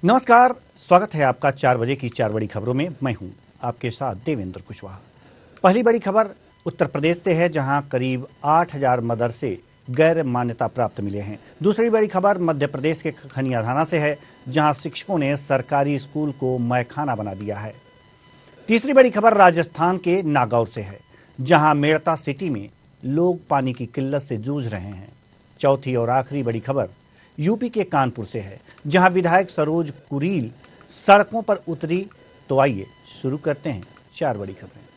नमस्कार, स्वागत है आपका 4 बजे की 4 बड़ी खबरों में। मैं हूं आपके साथ देवेंद्र कुशवाहा। पहली बड़ी खबर उत्तर प्रदेश से है, जहां करीब 8000 मदरसे गैर मान्यता प्राप्त मिले हैं। दूसरी बड़ी खबर मध्य प्रदेश के खनिया थाना से है, जहां शिक्षकों ने सरकारी स्कूल को मैखाना बना दिया है। तीसरी बड़ी खबर राजस्थान के नागौर से है, जहां मेड़ता सिटी में लोग पानी की किल्लत से जूझ रहे हैं। चौथी और आखिरी बड़ी खबर यूपी के कानपुर से है, जहां विधायक सरोज कुरील सड़कों पर उतरी। तो आइए शुरू करते हैं 4 बड़ी खबरें।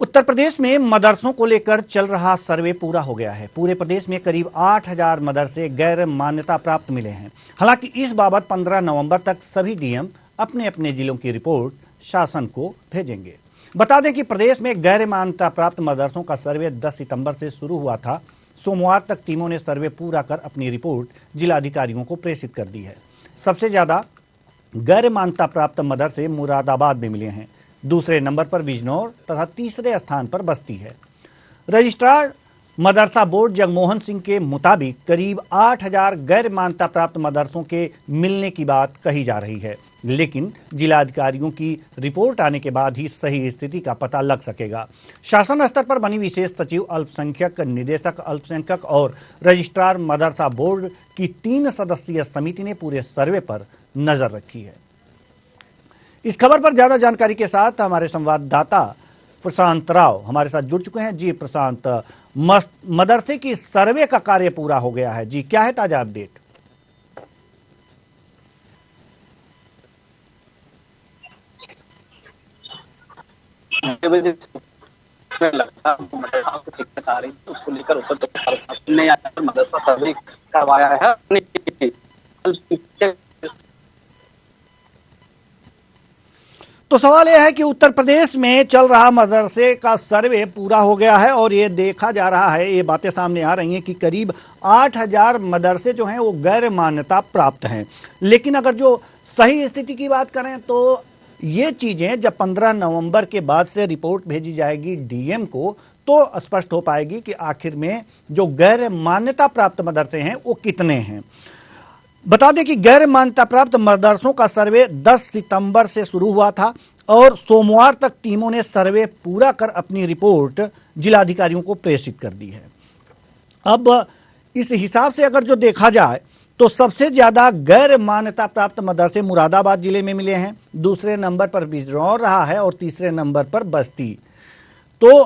उत्तर प्रदेश में मदरसों को लेकर चल रहा सर्वे पूरा हो गया है। पूरे प्रदेश में करीब 8000 मदरसे गैर मान्यता प्राप्त मिले हैं। हालांकि इस बाबत 15 नवंबर तक सभी डीएम अपने अपने जिलों की रिपोर्ट शासन को भेजेंगे। बता दें कि प्रदेश में गैर मान्यता प्राप्त मदरसों का सर्वे 10 सितंबर से शुरू हुआ था। सोमवार तक टीमों ने सर्वे पूरा कर अपनी रिपोर्ट जिलाधिकारियों को प्रेषित कर दी है। सबसे ज्यादा गैर मान्यता प्राप्त मदरसे मुरादाबाद में मिले हैं। दूसरे नंबर पर बिजनौर तथा तीसरे स्थान पर बस्ती है। रजिस्ट्रार मदरसा बोर्ड जगमोहन सिंह के मुताबिक करीब 8000 गैर मान्यता प्राप्त मदरसों के मिलने की बात कही जा रही है, लेकिन जिलाधिकारियों की रिपोर्ट आने के बाद ही सही स्थिति का पता लग सकेगा। शासन स्तर पर बनी विशेष सचिव अल्पसंख्यक, निदेशक अल्पसंख्यक और रजिस्ट्रार मदरसा बोर्ड की 3 सदस्यीय समिति ने पूरे सर्वे पर नजर रखी है। इस खबर पर ज्यादा जानकारी के साथ हमारे संवाददाता प्रशांत राव हमारे साथ जुड़ चुके हैं। जी प्रशांत, मदरसे की सर्वे का कार्य पूरा हो गया है, जी क्या है ताजा अपडेट? उसको लेकर उत्तर मदरसा सर्वे करवाया है। तो सवाल यह है कि उत्तर प्रदेश में चल रहा मदरसे का सर्वे पूरा हो गया है और ये देखा जा रहा है, ये बातें सामने आ रही हैं कि करीब 8000 मदरसे जो हैं वो गैर मान्यता प्राप्त हैं। लेकिन अगर जो सही स्थिति की बात करें तो ये चीजें जब 15 नवंबर के बाद से रिपोर्ट भेजी जाएगी डीएम को, तो स्पष्ट हो पाएगी कि आखिर में जो गैर मान्यता प्राप्त मदरसे हैं वो कितने हैं। बता दें कि गैर मान्यता प्राप्त मदरसों का सर्वे 10 सितंबर से शुरू हुआ था और सोमवार तक टीमों ने सर्वे पूरा कर अपनी रिपोर्ट जिलाधिकारियों को प्रेषित कर दी है। अब इस हिसाब से अगर जो देखा जाए तो सबसे ज्यादा गैर मान्यता प्राप्त मदरसे मुरादाबाद जिले में मिले हैं। दूसरे नंबर पर बिजनौर रहा है और तीसरे नंबर पर बस्ती। तो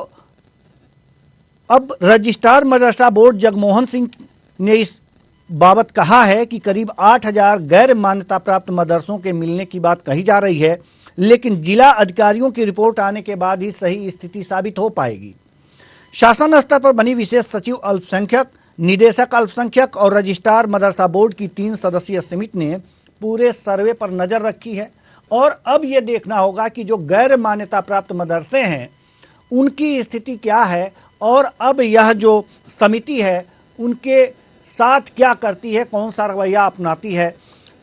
अब रजिस्ट्रार मदरसा बोर्ड जगमोहन सिंह ने इस बाबत कहा है कि करीब 8000 गैर मान्यता प्राप्त मदरसों के मिलने की बात कही जा रही है, लेकिन जिला अधिकारियों की रिपोर्ट आने के बाद ही सही स्थिति साबित हो पाएगी। शासन स्तर पर बनी विशेष सचिव अल्पसंख्यक, निदेशक अल्पसंख्यक और रजिस्ट्रार मदरसा बोर्ड की 3 सदस्यीय समिति ने पूरे सर्वे पर नजर रखी है और अब यह देखना होगा कि जो गैर मान्यता प्राप्त मदरसे हैं उनकी स्थिति क्या है और अब यह जो समिति है उनके साथ क्या करती है, कौन सा रवैया अपनाती है।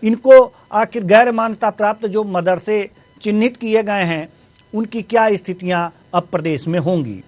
इनको आखिर गैर मान्यता प्राप्त जो मदरसे चिन्हित किए गए हैं उनकी क्या स्थितियां अब प्रदेश में होंगी।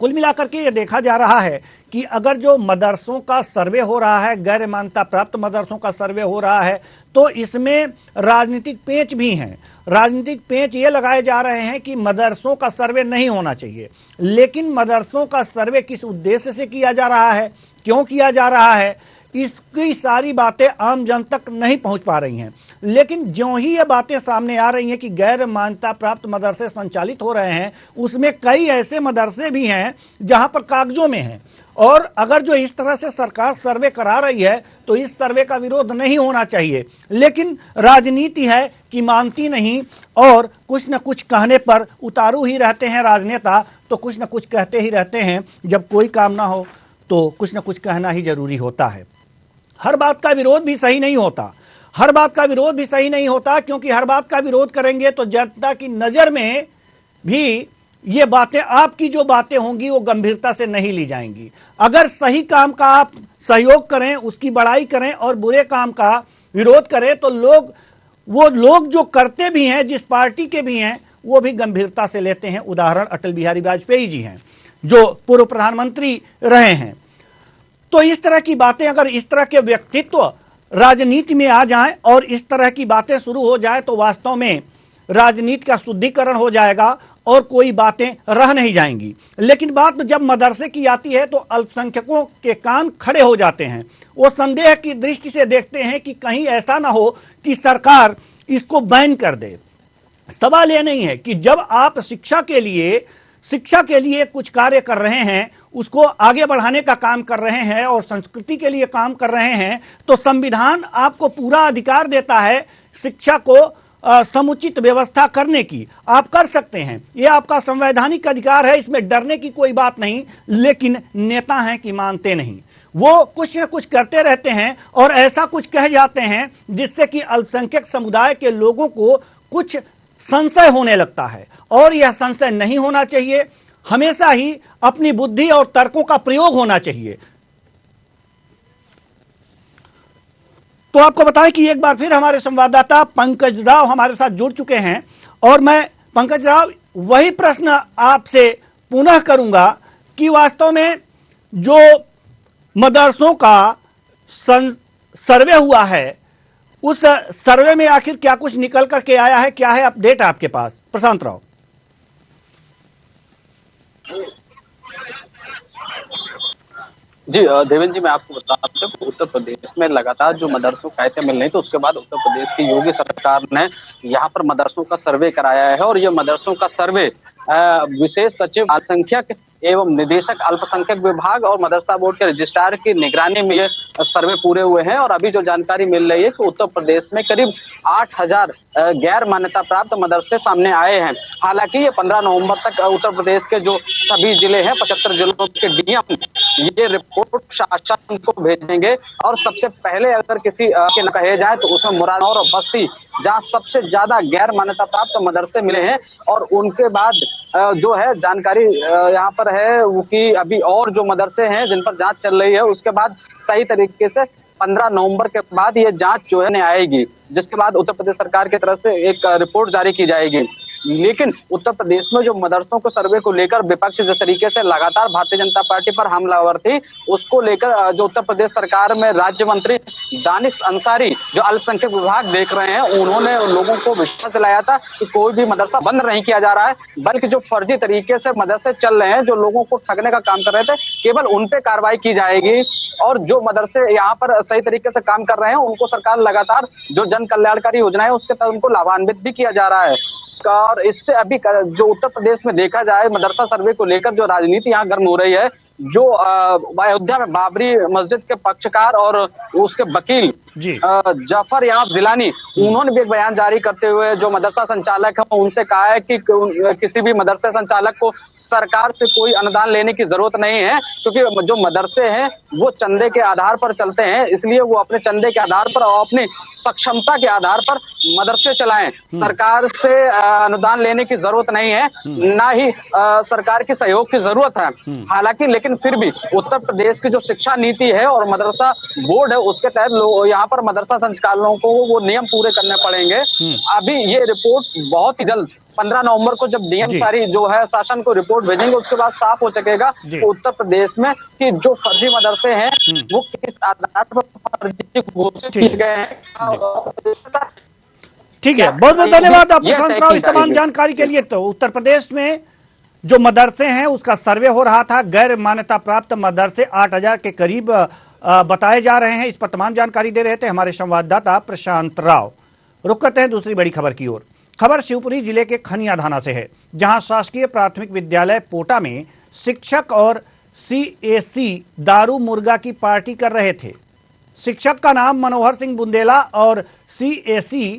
कुल मिलाकर के ये देखा जा रहा है कि अगर जो मदरसों का सर्वे हो रहा है, गैर मान्यता प्राप्त मदरसों का सर्वे हो रहा है, तो इसमें राजनीतिक पेंच भी हैं। राजनीतिक पेंच ये लगाए जा रहे हैं कि मदरसों का सर्वे नहीं होना चाहिए, लेकिन मदरसों का सर्वे किस उद्देश्य से किया जा रहा है, क्यों किया जा रहा है, इसकी सारी बातें आम जन तक नहीं पहुंच पा रही हैं। लेकिन ज्यों ही ये बातें सामने आ रही हैं कि गैर मान्यता प्राप्त मदरसे संचालित हो रहे हैं, उसमें कई ऐसे मदरसे भी हैं जहां पर कागजों में हैं। और अगर जो इस तरह से सरकार सर्वे करा रही है तो इस सर्वे का विरोध नहीं होना चाहिए, लेकिन राजनीति है कि मानती नहीं और कुछ न कुछ कहने पर उतारू ही रहते हैं राजनेता, तो कुछ न कुछ कहते ही रहते हैं। जब कोई काम ना हो तो कुछ न कुछ कहना ही जरूरी होता है। हर बात का विरोध भी सही नहीं होता, हर बात का विरोध भी सही नहीं होता, क्योंकि हर बात का विरोध करेंगे तो जनता की नजर में भी ये बातें, आपकी जो बातें होंगी वो गंभीरता से नहीं ली जाएंगी। अगर सही काम का आप सहयोग करें, उसकी बड़ाई करें और बुरे काम का विरोध करें तो वो लोग जो करते भी हैं, जिस पार्टी के भी हैं, वो भी गंभीरता से लेते हैं। उदाहरण अटल बिहारी वाजपेयी जी हैं, जो पूर्व प्रधानमंत्री रहे हैं। तो इस तरह की बातें, अगर इस तरह के व्यक्तित्व राजनीति में आ जाएं और इस तरह की बातें शुरू हो जाए तो वास्तव में राजनीति का शुद्धिकरण हो जाएगा और कोई बातें रह नहीं जाएंगी। लेकिन बात जब मदरसे की आती है तो अल्पसंख्यकों के कान खड़े हो जाते हैं। वो संदेह की दृष्टि से देखते हैं कि कहीं ऐसा ना हो कि सरकार इसको बैन कर दे। सवाल यह नहीं है कि जब आप शिक्षा के लिए कुछ कार्य कर रहे हैं, उसको आगे बढ़ाने का काम कर रहे हैं और संस्कृति के लिए काम कर रहे हैं, तो संविधान आपको पूरा अधिकार देता है शिक्षा को समुचित व्यवस्था करने की। आप कर सकते हैं, यह आपका संवैधानिक अधिकार है, इसमें डरने की कोई बात नहीं। लेकिन नेता हैं कि मानते नहीं, वो कुछ न कुछ करते रहते हैं और ऐसा कुछ कह जाते हैं जिससे कि अल्पसंख्यक समुदाय के लोगों को कुछ संशय होने लगता है। और यह संशय नहीं होना चाहिए, हमेशा ही अपनी बुद्धि और तर्कों का प्रयोग होना चाहिए। तो आपको बताएं कि एक बार फिर हमारे संवाददाता पंकज राव हमारे साथ जुड़ चुके हैं और मैं पंकज राव वही प्रश्न आपसे पुनः करूंगा कि वास्तव में जो मदरसों का सर्वे हुआ है, उस सर्वे में आखिर क्या कुछ निकल करके आया है, क्या है अपडेट आपके पास, प्रशांत राव? जी देवेंद्र जी, मैं आपको बता दूं कि उत्तर प्रदेश में लगातार जो मदरसों को आयतें मिल रही तो उसके बाद उत्तर प्रदेश की योगी सरकार ने यहाँ पर मदरसों का सर्वे कराया है। और ये मदरसों का सर्वे विशेष सचिव अल्पसंख्यक एवं निदेशक अल्पसंख्यक विभाग और मदरसा बोर्ड के रजिस्ट्रार की निगरानी में ये सर्वे पूरे हुए हैं। और अभी जो जानकारी मिल रही है कि उत्तर प्रदेश में करीब 8000 गैर मान्यता प्राप्त मदरसे सामने आए हैं। हालांकि ये 15 नवंबर तक उत्तर प्रदेश के जो सभी जिले हैं, 75 जिलों के डीएम ये रिपोर्ट शासन को भेजेंगे। और सबसे पहले अगर किसी के न कहे जाए तो उसमें मुरादाबाद और बस्ती, जहां सबसे ज्यादा गैर मान्यता प्राप्त मदरसे मिले हैं। और उनके बाद जो है जानकारी यहाँ पर है वो कि अभी और जो मदरसे हैं जिन पर जांच चल रही है, उसके बाद सही तरीके से 15 नवंबर के बाद ये जांच जो है आएगी, जिसके बाद उत्तर प्रदेश सरकार की तरफ से एक रिपोर्ट जारी की जाएगी। लेकिन उत्तर प्रदेश में जो मदरसों को सर्वे को लेकर विपक्ष जिस तरीके से लगातार भारतीय जनता पार्टी पर हमलावर थी, उसको लेकर जो उत्तर प्रदेश सरकार में राज्य मंत्री दानिश अंसारी जो अल्पसंख्यक विभाग देख रहे हैं, उन्होंने लोगों को विश्वास दिलाया था कि कोई भी मदरसा बंद नहीं किया जा रहा है, बल्कि जो फर्जी तरीके से मदरसे चल रहे हैं, जो लोगों को ठगने का काम कर रहे थे, केवल उन पे कार्रवाई की जाएगी। और जो मदरसे यहाँ पर सही तरीके से काम कर रहे हैं उनको सरकार लगातार जो जन कल्याणकारी योजना है उसके तहत उनको लाभान्वित भी किया जा रहा है। और इससे अभी जो उत्तर प्रदेश में देखा जाए मदरसा सर्वे को लेकर जो राजनीति यहाँ गर्म हो रही है, जो अयोध्या में बाबरी मस्जिद के पक्षकार और उसके वकील जफर याब जिलानी, उन्होंने भी एक बयान जारी करते हुए जो मदरसा संचालक है उनसे कहा है कि किसी भी मदरसा संचालक को सरकार से कोई अनुदान लेने की जरूरत नहीं है, क्योंकि जो मदरसे हैं वो चंदे के आधार पर चलते हैं, इसलिए वो अपने चंदे के आधार पर और अपनी सक्षमता के आधार पर मदरसे चलाएं। सरकार से अनुदान लेने की जरूरत नहीं है, ना ही सरकार की सहयोग की जरूरत है। हालांकि लेकिन फिर भी उत्तर प्रदेश की जो शिक्षा नीति है और मदरसा बोर्ड है उसके तहत यहाँ पर मदरसा संचालकों को वो नियम पूरे करने पड़ेंगे। अभी ये रिपोर्ट बहुत ही जल्द 15 नवंबर को जब डीएम सारी जो है शासन को रिपोर्ट भेजेंगे, उसके बाद साफ हो सकेगा तो उत्तर प्रदेश में कि जो फर्जी मदरसे हैं वो किस आधार पर फर्जी घोषित किए गए हैं। ठीक है, बहुत बहुत धन्यवाद आप प्रशांत राव इस तमाम जानकारी के लिए। तो उत्तर प्रदेश में जो मदरसे हैं उसका सर्वे हो रहा था, गैर मान्यता प्राप्त मदरसे 8000 के करीब बताए जा रहे हैं। इस पर तमाम जानकारी दे रहे थे हमारे संवाददाता प्रशांत राव। रुक करते हैं दूसरी बड़ी खबर की ओर। खबर शिवपुरी जिले के खनिया थाना से है, जहां शासकीय प्राथमिक विद्यालय पोटा में शिक्षक और सीएसी दारू मुर्गा की पार्टी कर रहे थे। शिक्षक का नाम मनोहर सिंह बुंदेला और सीएसी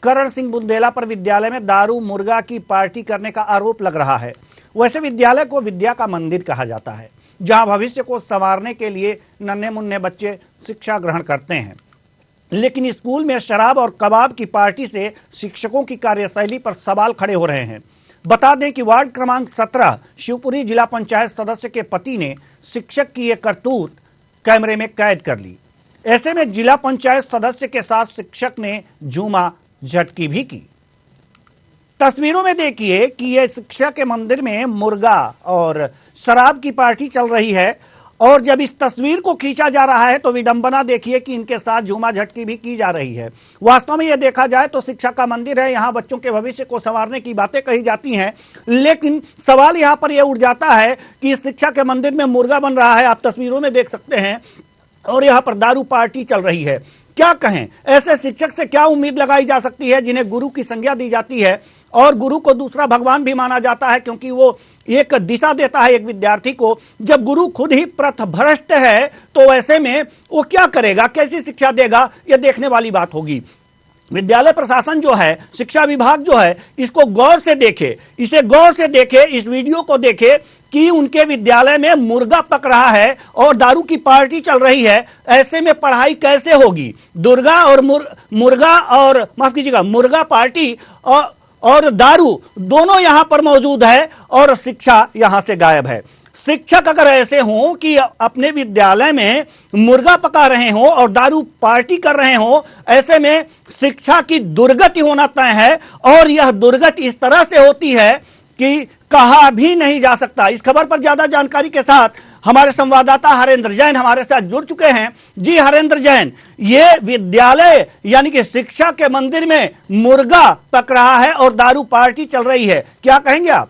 करण सिंह बुंदेला पर विद्यालय में दारू मुर्गा की पार्टी करने का आरोप लग रहा है। वैसे विद्यालय को विद्या का मंदिर कहा जाता है, जहां भविष्य को संवारने के लिए नन्हे मुन्ने बच्चे शिक्षा ग्रहण करते हैं। लेकिन स्कूल में शराब और कबाब की पार्टी से शिक्षकों की कार्यशैली पर सवाल खड़े हो रहे हैं। बता दें कि वार्ड क्रमांक 17 शिवपुरी जिला पंचायत सदस्य के पति ने शिक्षक की यह करतूत कैमरे में कैद कर ली। ऐसे में जिला पंचायत सदस्य के साथ शिक्षक ने झूमा झटकी भी की। तस्वीरों में देखिए कि ये शिक्षा के मंदिर में मुर्गा और शराब की पार्टी चल रही है और जब इस तस्वीर को खींचा जा रहा है तो विडंबना देखिए कि इनके साथ झूमा झटकी भी की जा रही है। वास्तव में यह देखा जाए तो शिक्षा का मंदिर है, यहां बच्चों के भविष्य को संवारने की बातें कही जाती हैं, लेकिन सवाल यहां पर यह उठ जाता है कि इस शिक्षा के मंदिर में मुर्गा बन रहा है, आप तस्वीरों में देख सकते हैं, और यहां पर दारू पार्टी चल रही है। क्या कहें, ऐसे शिक्षक से क्या उम्मीद लगाई जा सकती है जिन्हें गुरु की संज्ञा दी जाती है और गुरु को दूसरा भगवान भी माना जाता है क्योंकि वो एक दिशा देता है एक विद्यार्थी को। जब गुरु खुद ही पथभ्रष्ट है तो ऐसे में वो क्या करेगा, कैसी शिक्षा देगा, यह देखने वाली बात होगी। विद्यालय प्रशासन जो है, शिक्षा विभाग जो है, इसको गौर से देखे, इसे गौर से देखे, इस वीडियो को देखे कि उनके विद्यालय में मुर्गा पक रहा है और दारू की पार्टी चल रही है। ऐसे में पढ़ाई कैसे होगी? मुर्गा और माफ कीजिएगा, मुर्गा पार्टी और दारू दोनों यहां पर मौजूद है और शिक्षा यहां से गायब है। शिक्षक अगर ऐसे हों कि अपने विद्यालय में मुर्गा पका रहे हों और दारू पार्टी कर रहे हों, ऐसे में शिक्षा की दुर्गति होना तय है और यह दुर्गति इस तरह से होती है कि कहा भी नहीं जा सकता। इस खबर पर ज्यादा जानकारी के साथ हमारे संवाददाता हरेंद्र जैन हमारे साथ जुड़ चुके हैं। जी हरेंद्र जैन, ये विद्यालय यानी कि शिक्षा के मंदिर में मुर्गा पक रहा है और दारू पार्टी चल रही है, क्या कहेंगे आप?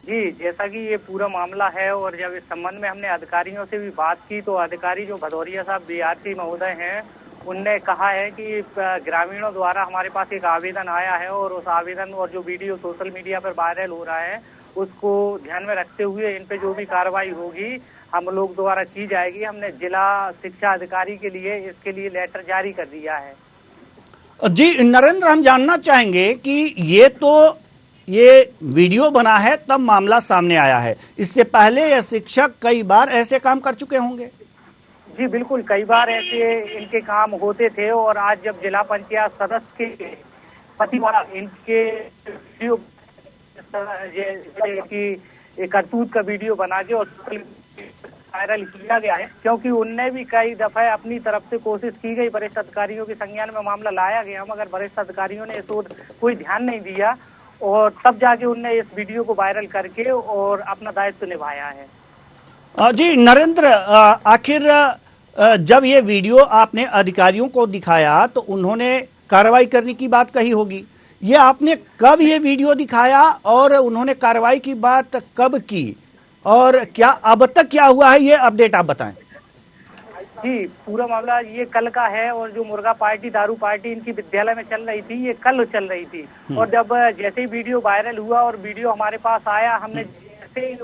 जी, जैसा कि ये पूरा मामला है और जब इस संबंध में हमने अधिकारियों से भी बात की तो अधिकारी जो भदौरिया साहब बीआरसी महोदय हैं, उनने कहा है कि ग्रामीणों द्वारा हमारे पास एक आवेदन आया है और उस आवेदन और जो वीडियो सोशल मीडिया पर वायरल हो रहा है उसको ध्यान में रखते हुए इन पे जो भी कार्रवाई होगी हम लोग द्वारा की जाएगी। हमने जिला शिक्षा अधिकारी के लिए इसके लिए लेटर जारी कर दिया है। जी नरेंद्र, हम जानना चाहेंगे कि ये वीडियो बना है तब मामला सामने आया है, इससे पहले ये शिक्षक कई बार ऐसे काम कर चुके होंगे? जी बिल्कुल, कई बार ऐसे इनके काम होते थे और आज जब जिला पंचायत सदस्य के प्रतिवार इनके की करतूत का वीडियो बना के और वायरल किया गया है, क्योंकि उनने भी कई दफे अपनी तरफ से कोशिश की गई, वरिष्ठ अधिकारियों के संज्ञान में मामला लाया गया, मगर वरिष्ठ अधिकारियों ने इस ओर कोई ध्यान नहीं दिया और तब जाके उनने इस वीडियो को वायरल करके और अपना दायित्व निभाया है। जी नरेंद्र, आखिर जब ये वीडियो आपने अधिकारियों को दिखाया तो उन्होंने कार्रवाई करने की बात कही होगी, ये आपने कब ये वीडियो दिखाया और उन्होंने कार्रवाई की बात कब की और क्या अब तक क्या हुआ है, ये अपडेट आप बताएं। जी, पूरा मामला ये कल का है और जो मुर्गा पार्टी दारू पार्टी इनकी विद्यालय में चल रही थी, ये कल चल रही थी और जब जैसे ही वीडियो वायरल हुआ और वीडियो हमारे पास आया, हमने जैसे ही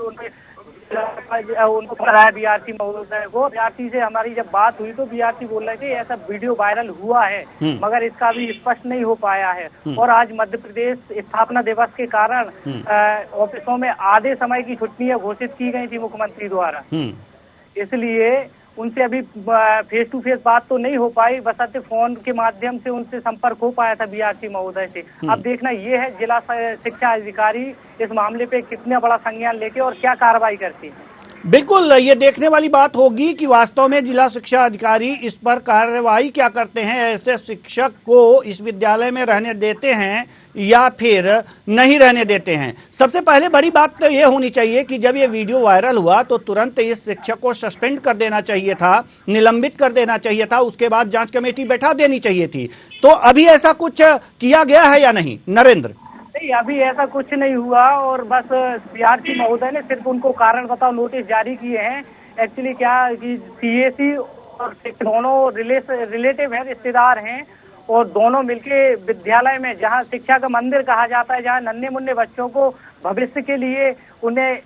उनको बताया बीआरसी महोदय को, बीआरसी से हमारी जब बात हुई तो बीआरसी बोल रहे थे ऐसा वीडियो वायरल हुआ है मगर इसका अभी स्पष्ट नहीं हो पाया है। और आज मध्य प्रदेश स्थापना दिवस के कारण ऑफिसों में आधे समय की छुट्टियां घोषित की गई थी मुख्यमंत्री द्वारा, इसलिए उनसे अभी फेस टू फेस बात तो नहीं हो पाई, बशर्ते फोन के माध्यम से उनसे संपर्क हो पाया था बीआरसी महोदय से। अब देखना ये है जिला शिक्षा अधिकारी इस मामले पे कितना बड़ा संज्ञान लेके और क्या कार्रवाई करती है। बिल्कुल, ये देखने वाली बात होगी कि वास्तव में जिला शिक्षा अधिकारी इस पर कार्रवाई क्या करते हैं, ऐसे शिक्षक को इस विद्यालय में रहने देते हैं या फिर नहीं रहने देते हैं। सबसे पहले बड़ी बात तो ये होनी चाहिए कि जब ये वीडियो वायरल हुआ तो तुरंत इस शिक्षक को सस्पेंड कर देना चाहिए था, निलंबित कर देना चाहिए था, उसके बाद जांच कमेटी बैठा देनी चाहिए थी। तो अभी ऐसा कुछ किया गया है या नहीं नरेंद्र? नहीं, अभी ऐसा कुछ नहीं हुआ और बस बीआरसी महोदय ने सिर्फ उनको कारण बताओ नोटिस जारी किए हैं। एक्चुअली क्या कि सीएसी और दोनों रिलेटिव हैं, रिश्तेदार हैं और दोनों मिलके विद्यालय में जहां शिक्षा का मंदिर कहा जाता है, जहां नन्हे मुन्ने बच्चों को भविष्य के लिए उन्हें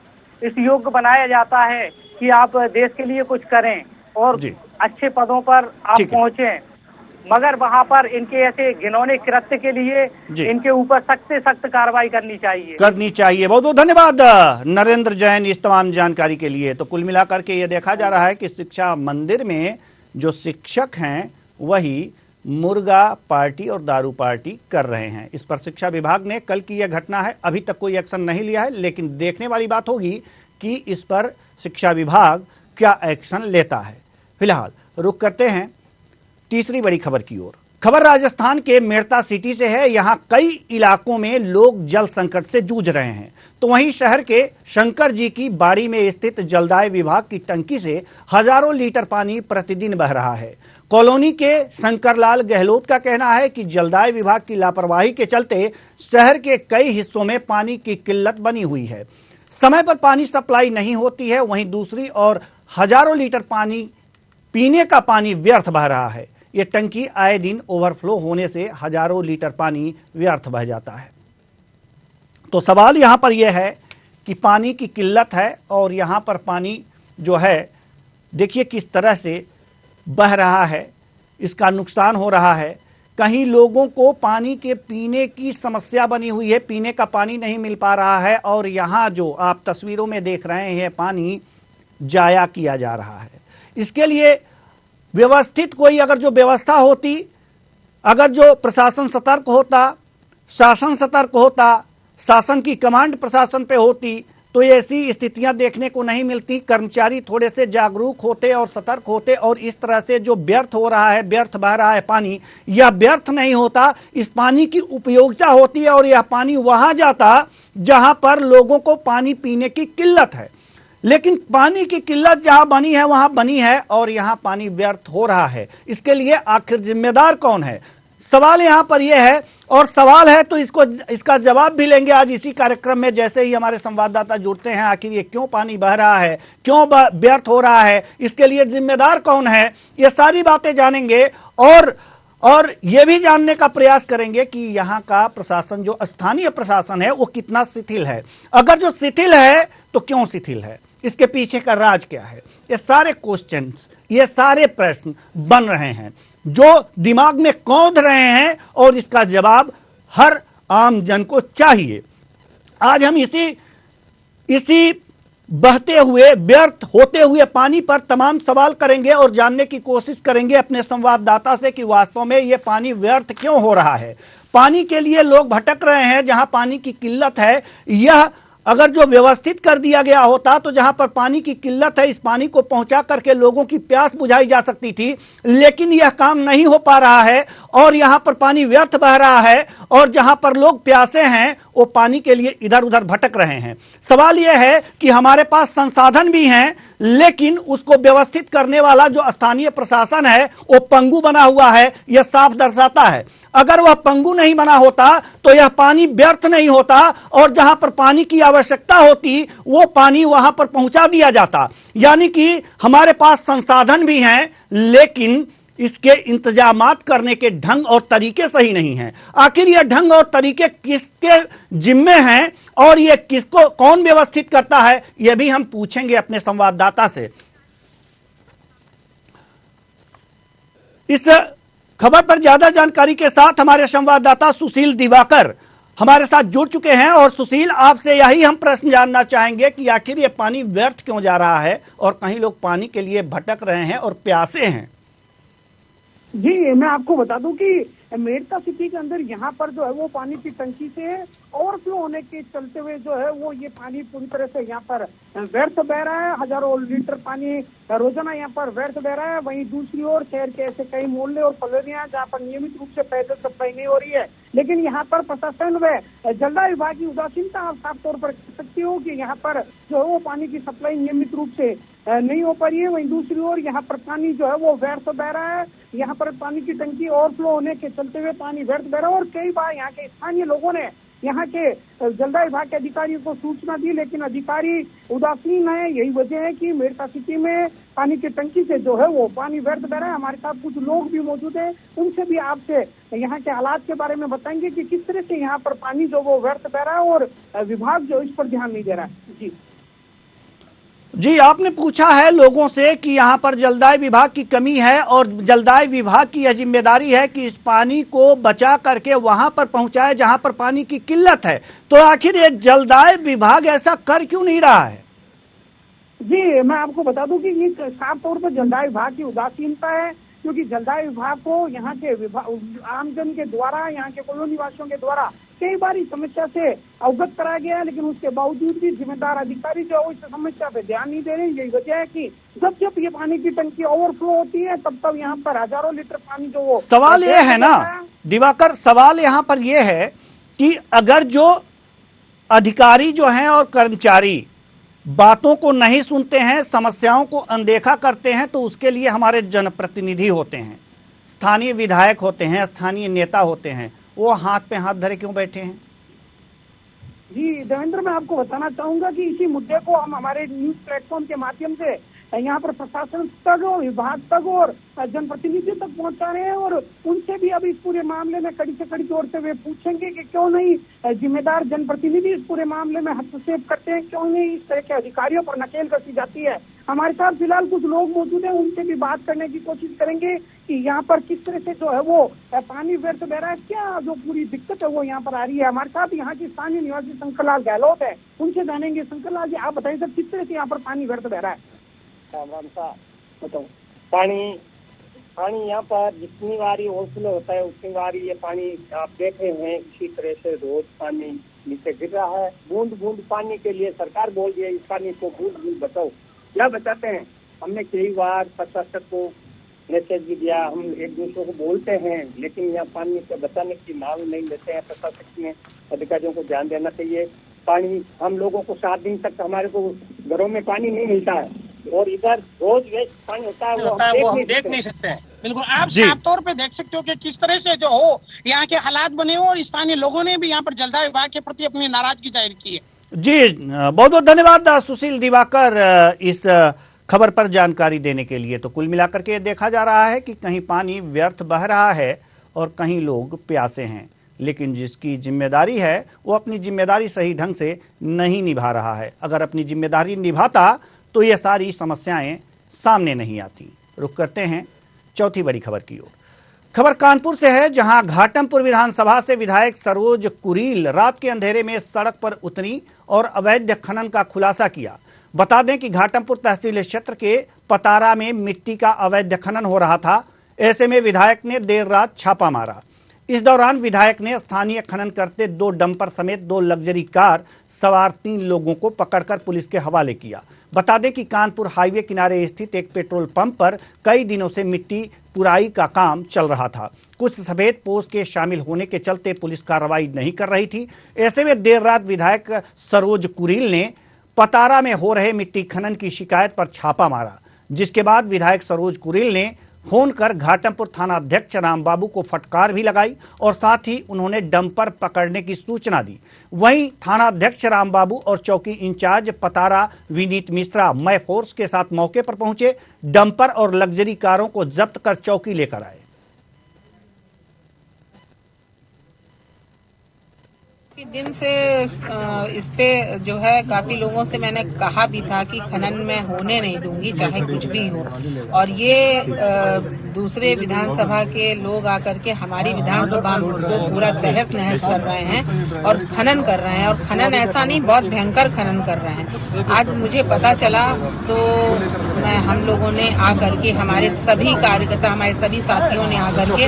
इस योग्य बनाया जाता है कि आप देश के लिए कुछ करें और अच्छे पदों पर आप पहुंचे, मगर वहां पर इनके ऐसे घिनौने कृत्य के लिए इनके ऊपर सख्त से सख्त कार्रवाई करनी चाहिए। बहुत बहुत धन्यवाद नरेंद्र जैन इस तमाम जानकारी के लिए। तो कुल मिलाकर के ये देखा जा रहा है कि शिक्षा मंदिर में जो शिक्षक हैं वही मुर्गा पार्टी और दारू पार्टी कर रहे हैं। इस पर शिक्षा विभाग ने कल की यह घटना है, अभी तक कोई एक्शन नहीं लिया है, लेकिन देखने वाली बात होगी कि इस पर शिक्षा विभाग क्या एक्शन लेता है। फिलहाल रुक करते हैं तीसरी बड़ी खबर की ओर। खबर राजस्थान के मेड़ता सिटी से है। यहां कई इलाकों में लोग जल संकट से जूझ रहे हैं, तो वहीं शहर के शंकर जी की बाड़ी में स्थित जलदाय विभाग की टंकी से हजारों लीटर पानी प्रतिदिन बह रहा है। कॉलोनी के शंकरलाल गहलोत का कहना है कि जलदाय विभाग की लापरवाही के चलते शहर के कई हिस्सों में पानी की किल्लत बनी हुई है। समय पर पानी सप्लाई नहीं होती है, वहीं दूसरी ओर हजारों लीटर पानी पीने का पानी व्यर्थ बह रहा है। ये टंकी आए दिन ओवरफ्लो होने से हजारों लीटर पानी व्यर्थ बह जाता है। तो सवाल यहां पर यह है कि पानी की किल्लत है और यहां पर पानी जो है देखिए किस तरह से बह रहा है, इसका नुकसान हो रहा है। कहीं लोगों को पानी के पीने की समस्या बनी हुई है, पीने का पानी नहीं मिल पा रहा है और यहाँ जो आप तस्वीरों में देख रहे हैं पानी जाया किया जा रहा है। इसके लिए व्यवस्थित कोई अगर जो व्यवस्था होती, अगर जो प्रशासन सतर्क होता, शासन सतर्क होता, शासन की कमांड प्रशासन पे होती, तो ऐसी स्थितियां देखने को नहीं मिलती। कर्मचारी थोड़े से जागरूक होते और सतर्क होते और इस तरह से जो व्यर्थ हो रहा है, व्यर्थ बह रहा है पानी, यह व्यर्थ नहीं होता। इस पानी की उपयोगिता होती है और यह पानी वहां जाता जहां पर लोगों को पानी पीने की किल्लत है। लेकिन पानी की किल्लत जहां बनी है वहां बनी है और यहां पानी व्यर्थ हो रहा है। इसके लिए आखिर जिम्मेदार कौन है? सवाल यहां पर यह है और सवाल है तो इसका जवाब भी लेंगे आज इसी कार्यक्रम में। जैसे ही हमारे संवाददाता जुड़ते हैं, आखिर ये क्यों पानी बह रहा है, क्यों व्यर्थ हो रहा है, इसके लिए जिम्मेदार कौन है, ये सारी बातें जानेंगे और ये भी जानने का प्रयास करेंगे कि यहाँ का प्रशासन, जो स्थानीय प्रशासन है, वो कितना शिथिल है। अगर जो शिथिल है तो क्यों शिथिल है, इसके पीछे का राज क्या है, ये सारे क्वेश्चंस, ये सारे प्रश्न बन रहे हैं जो दिमाग में कौंध रहे हैं और इसका जवाब हर आम जन को चाहिए। आज हम इसी बहते हुए, व्यर्थ होते हुए पानी पर तमाम सवाल करेंगे और जानने की कोशिश करेंगे अपने संवाददाता से कि वास्तव में यह पानी व्यर्थ क्यों हो रहा है। पानी के लिए लोग भटक रहे हैं, जहां पानी की किल्लत है। यह अगर जो व्यवस्थित कर दिया गया होता तो जहां पर पानी की किल्लत है, इस पानी को पहुंचा करके लोगों की प्यास बुझाई जा सकती थी, लेकिन यह काम नहीं हो पा रहा है और यहां पर पानी व्यर्थ बह रहा है और जहां पर लोग प्यासे हैं वो पानी के लिए इधर उधर भटक रहे हैं। सवाल यह है कि हमारे पास संसाधन भी हैं, लेकिन उसको व्यवस्थित करने वाला जो स्थानीय प्रशासन है वो पंगु बना हुआ है। यह साफ दर्शाता है। अगर वह पंगु नहीं बना होता तो यह पानी व्यर्थ नहीं होता और जहां पर पानी की आवश्यकता होती वो पानी वहां पर पहुंचा दिया जाता। यानी कि हमारे पास संसाधन भी हैं, लेकिन इसके इंतजामात करने के ढंग और तरीके सही नहीं हैं। आखिर यह ढंग और तरीके किसके जिम्मे हैं और यह किसको कौन व्यवस्थित करता है, यह भी हम पूछेंगे अपने संवाददाता से। इस खबर पर ज्यादा जानकारी के साथ हमारे संवाददाता सुशील दिवाकर हमारे साथ जुड़ चुके हैं। और सुशील, आपसे यही हम प्रश्न जानना चाहेंगे कि आखिर ये पानी व्यर्थ क्यों जा रहा है और कहीं लोग पानी के लिए भटक रहे हैं और प्यासे हैं। जी, मैं आपको बता दूं कि मेड़ता सिटी के अंदर यहाँ पर जो है वो पानी की टंकी से ओवरफ्लो होने के चलते हुए जो है वो ये पानी पूरी तरह से यहाँ पर व्यर्थ बह रहा है। हजारों लीटर पानी रोजाना यहाँ पर व्यर्थ बह रहा है। वहीं दूसरी ओर शहर के ऐसे कई मोहल्ले और कॉलोनियां जहाँ पर नियमित रूप से पेयजल सप्लाई नहीं हो रही है, लेकिन यहाँ पर प्रशासन व जलदाय विभाग की उदासीनता आप साफ तौर पर कह सकती हो कि यहाँ पर जो है वो पानी की सप्लाई नियमित रूप से नहीं हो पा रही है। वहीं दूसरी ओर यहाँ पर पानी जो है वो व्यर्थ बह रहा है। यहाँ पर पानी की टंकी ओवरफ्लो होने के चलते हुए पानी व्यर्थ बह रहा है और कई बार यहाँ के स्थानीय लोगों ने यहाँ के जलदाय विभाग के अधिकारियों को सूचना दी, लेकिन अधिकारी उदासीन है। यही वजह है कि मेड़ता सिटी में पानी की टंकी से जो है वो पानी व्यर्थ बह रहा है। हमारे साथ कुछ लोग भी मौजूद हैं, उनसे भी आपसे यहाँ के हालात के बारे में बताएंगे कि किस तरह से यहाँ पर पानी जो वो व्यर्थ बह रहा है और विभाग जो इस पर ध्यान नहीं दे रहा है। जी, आपने पूछा है लोगों से कि यहाँ पर जलदाय विभाग की कमी है और जलदाय विभाग की यह जिम्मेदारी है कि इस पानी को बचा करके वहां पर पहुंचाए जहां पर पानी की किल्लत है। तो आखिर ये जलदाय विभाग ऐसा कर क्यों नहीं रहा है? जी, मैं आपको बता दूं कि ये साफ तौर पर जलदाय विभाग की उदासीनता है। क्योंकि जलदाय विभाग को यहाँ के आमजन के द्वारा, यहाँ के कॉलोनी वासियों के द्वारा कई बार इस समस्या से अवगत कराया गया है, लेकिन उसके बावजूद भी जिम्मेदार अधिकारी जो है इस समस्या पे ध्यान नहीं दे रहे। यही वजह है कि जब जब ये पानी की टंकी ओवरफ्लो होती है तब तब यहाँ पर हजारों लीटर पानी जो वो सवाल ये है ना दिवाकर, सवाल यहाँ पर ये है कि अगर जो अधिकारी जो हैं और कर्मचारी बातों को नहीं सुनते हैं, समस्याओं को अनदेखा करते हैं, तो उसके लिए हमारे जनप्रतिनिधि होते हैं, स्थानीय विधायक होते हैं, स्थानीय नेता होते हैं, वो हाथ पे हाथ धरे क्यों बैठे हैं? जी देवेंद्र, मैं आपको बताना चाहूंगा कि इसी मुद्दे को हम हमारे न्यूज प्लेटफॉर्म के माध्यम से यहाँ पर प्रशासन तक और विभाग तक और जनप्रतिनिधियों तक पहुंचा रहे हैं, और उनसे भी अब इस पूरे मामले में कड़ी से कड़ी तौर से वे पूछेंगे कि क्यों नहीं जिम्मेदार जनप्रतिनिधि इस पूरे मामले में हस्तक्षेप करते हैं, क्यों नहीं इस तरह के अधिकारियों पर नकेल कसी जाती है। हमारे साथ फिलहाल कुछ लोग मौजूद हैं, उनसे भी बात करने की कोशिश करेंगे कि यहाँ पर किस तरह से जो है वो पानी व्यर्थ बह रहा है, क्या जो पूरी दिक्कत है वो यहाँ पर आ रही है। हमारे साथ यहाँ की स्थानीय निवासी शंकर लाल गहलोत है, उनसे जानेंगे। शंकर लाल जी, आप बताइए सर, किस तरह से यहाँ पर पानी व्यर्थ बह रहा है? बताओ, पानी यहाँ पर जितनी बारी ओवरफ्लो होता है उतनी बारी ये पानी आप देख रहे हैं, इसी तरह से रोज पानी नीचे गिर रहा है। बूंद बूंद पानी के लिए सरकार बोल रही है इस पानी को बूंद बूंद बचाओ। क्या बचाते हैं? हमने कई बार प्रशासक को मैसेज भी दिया, हम एक दूसरे को बोलते हैं, लेकिन यहाँ पानी से बचाने की नाम नहीं लेते हैं। प्रशासक में अधिकारियों को ध्यान देना चाहिए। पानी हम लोगों को 7 दिन तक हमारे को घरों में पानी नहीं मिलता है, और इधर रोज वेस्ट पानी होता है वो हम देख नहीं सकते हैं। बिल्कुल, आप साफ तौर पे देख सकते हो कि किस तरह से जो हो यहाँ के हालात बने हो, और स्थानीय लोगों ने भी यहाँ पर जलदाय विभाग के प्रति अपनी नाराजगी जाहिर की है। जी बहुत बहुत धन्यवाद सुशील दिवाकर इस खबर पर जानकारी देने के लिए। तो कुल मिलाकर के देखा जा रहा है कि कहीं पानी व्यर्थ बह रहा है और कहीं लोग प्यासे हैं, लेकिन जिसकी जिम्मेदारी है वो अपनी जिम्मेदारी सही ढंग से नहीं निभा रहा है। अगर अपनी जिम्मेदारी निभाता तो ये सारी समस्याएं सामने नहीं आती। रुक करते हैं चौथी बड़ी खबर की ओर। खबर कानपुर से है, जहां घाटमपुर विधानसभा से विधायक सरोज कुरील रात के अंधेरे में सड़क पर उतरी और अवैध खनन का खुलासा किया। बता दें कि घाटमपुर तहसील क्षेत्र के पतारा में मिट्टी का अवैध खनन हो रहा था। ऐसे में विधायक ने देर रात छापा मारा। इस दौरान विधायक ने स्थानीय खनन करते 2 डंपर समेत 2 लग्जरी कार सवार 3 लोगों को पकड़कर पुलिस के हवाले किया। बता दें कि कानपुर हाईवे किनारे स्थित एक पेट्रोल पंप पर कई दिनों से मिट्टी पुराई का काम चल रहा था। कुछ सफेद पोस्ट के शामिल होने के चलते पुलिस कार्रवाई नहीं कर रही थी। ऐसे में देर रात विधायक सरोज कुरील ने पतारा में हो रहे मिट्टी खनन की शिकायत पर छापा मारा, जिसके बाद विधायक सरोज कुरील ने फोन कर घाटमपुर थाना अध्यक्ष रामबाबू को फटकार भी लगाई और साथ ही उन्होंने डंपर पकड़ने की सूचना दी। वहीं थाना अध्यक्ष रामबाबू और चौकी इंचार्ज पतारा विनीत मिश्रा मय फोर्स के साथ मौके पर पहुंचे। डंपर और लग्जरी कारों को जब्त कर चौकी लेकर आए। काफी दिन से इस पे जो है काफी लोगों से मैंने कहा भी था कि खनन में होने नहीं दूंगी चाहे कुछ भी हो, और ये दूसरे विधानसभा के लोग आकर के हमारी विधानसभा को पूरा तहस नहस कर रहे हैं और खनन कर रहे हैं, और खनन ऐसा नहीं बहुत भयंकर खनन कर रहे हैं। आज मुझे पता चला तो हम लोगों ने आकर के, हमारे सभी कार्यकर्ता, हमारे सभी साथियों ने आकर के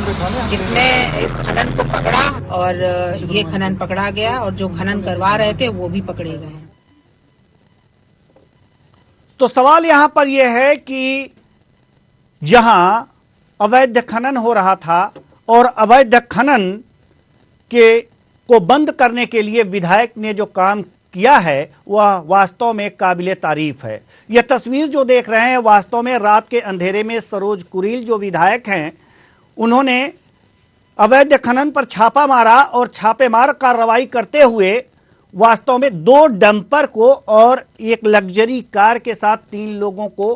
इस खनन को पकड़ा, और ये खनन पकड़ा गया, और जो खनन करवा रहे थे वो भी पकड़े गए। तो सवाल यहां पर यह है कि जहां अवैध खनन हो रहा था और अवैध खनन को बंद करने के लिए विधायक ने जो काम किया है वह वास्तव में काबिले तारीफ है। यह तस्वीर जो देख रहे हैं वास्तव में रात के अंधेरे में सरोज कुरील जो विधायक हैं, उन्होंने अवैध खनन पर छापा मारा और छापेमार कार्रवाई करते हुए वास्तव में 2 डंपर को और एक लग्जरी कार के साथ 3 लोगों को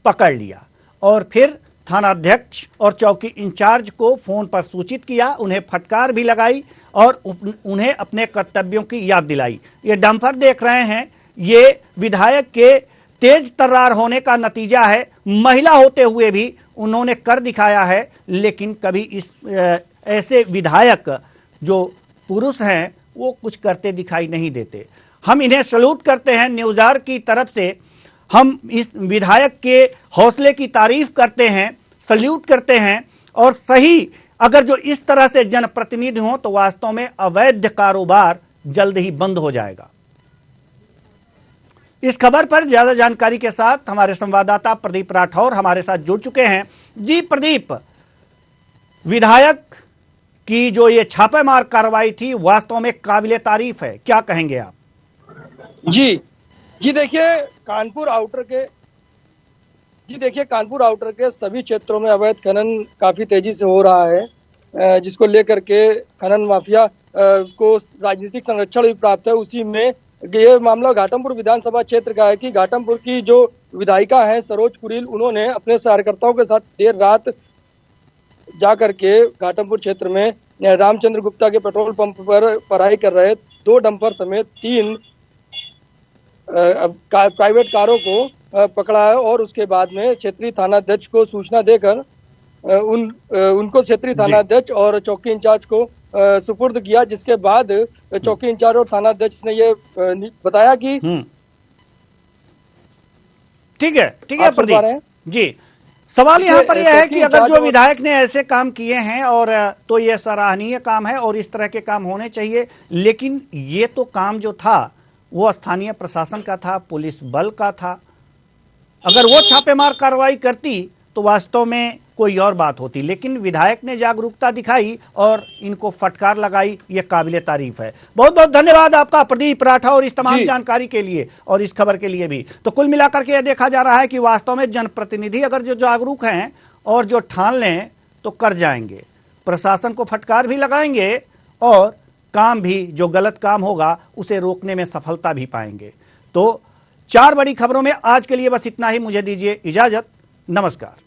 पकड़ लिया, और फिर थानाध्यक्ष और चौकी इंचार्ज को फोन पर सूचित किया, उन्हें फटकार भी लगाई और उन्हें अपने कर्तव्यों की याद दिलाई। ये डंपर देख रहे हैं, ये विधायक के तेज तर्रार होने का नतीजा है। महिला होते हुए भी उन्होंने कर दिखाया है, लेकिन कभी इस ऐसे विधायक जो पुरुष हैं वो कुछ करते दिखाई नहीं देते। हम इन्हें सैल्यूट करते हैं। न्यूज़ आवर की तरफ से हम इस विधायक के हौसले की तारीफ करते हैं। सल्यूट करते हैं। और सही अगर जो इस तरह से जनप्रतिनिधि हों तो वास्तव में अवैध कारोबार जल्द ही बंद हो जाएगा। इस खबर पर ज्यादा जानकारी के साथ हमारे संवाददाता प्रदीप राठौर हमारे साथ जुड़ चुके हैं। जी प्रदीप, विधायक की जो ये छापेमार कार्रवाई थी वास्तव में काबिले तारीफ है, क्या कहेंगे आप? जी देखिए, कानपुर आउटर के सभी क्षेत्रों में अवैध खनन काफी तेजी से हो रहा है, जिसको लेकर के खनन माफिया को राजनीतिक संरक्षण भी प्राप्त है। उसी में ये मामला घाटमपुर विधानसभा क्षेत्र का है कि घाटमपुर की जो विधायिका है सरोज कुरील, उन्होंने अपने कार्यकर्ताओं के साथ देर रात जाकर के घाटमपुर क्षेत्र में रामचंद्र गुप्ता के पेट्रोल पंप पर पढ़ाई कर रहे 2 डंपर समेत 3 प्राइवेट कारों को पकड़ा है और उसके बाद में क्षेत्रीय थानाध्यक्ष को सूचना देकर उनको क्षेत्रीय थानाध्यक्ष और चौकी इंचार्ज को सुपुर्द किया, जिसके बाद चौकी इंचार्ज और थानाध्यक्ष ने ये बताया कि ठीक है प्रदीप जी। सवाल यहाँ पर यह है कि अगर जो विधायक ने ऐसे काम किए हैं और तो ये सराहनीय काम है और इस तरह के काम होने चाहिए, लेकिन ये तो काम जो था वो स्थानीय प्रशासन का था, पुलिस बल का था। अगर वो छापेमार कार्रवाई करती तो वास्तव में कोई और बात होती, लेकिन विधायक ने जागरूकता दिखाई और इनको फटकार लगाई, ये काबिले तारीफ है। बहुत बहुत धन्यवाद आपका प्रदीप राठौर इस तमाम जानकारी के लिए और इस खबर के लिए भी। तो कुल मिलाकर के यह देखा जा रहा है कि वास्तव में जनप्रतिनिधि अगर जो जागरूक हैं और जो ठान लें तो कर जाएंगे, प्रशासन को फटकार भी लगाएंगे और काम भी, जो गलत काम होगा उसे रोकने में सफलता भी पाएंगे। तो 4 बड़ी खबरों में आज के लिए बस इतना ही। मुझे दीजिए इजाजत, नमस्कार।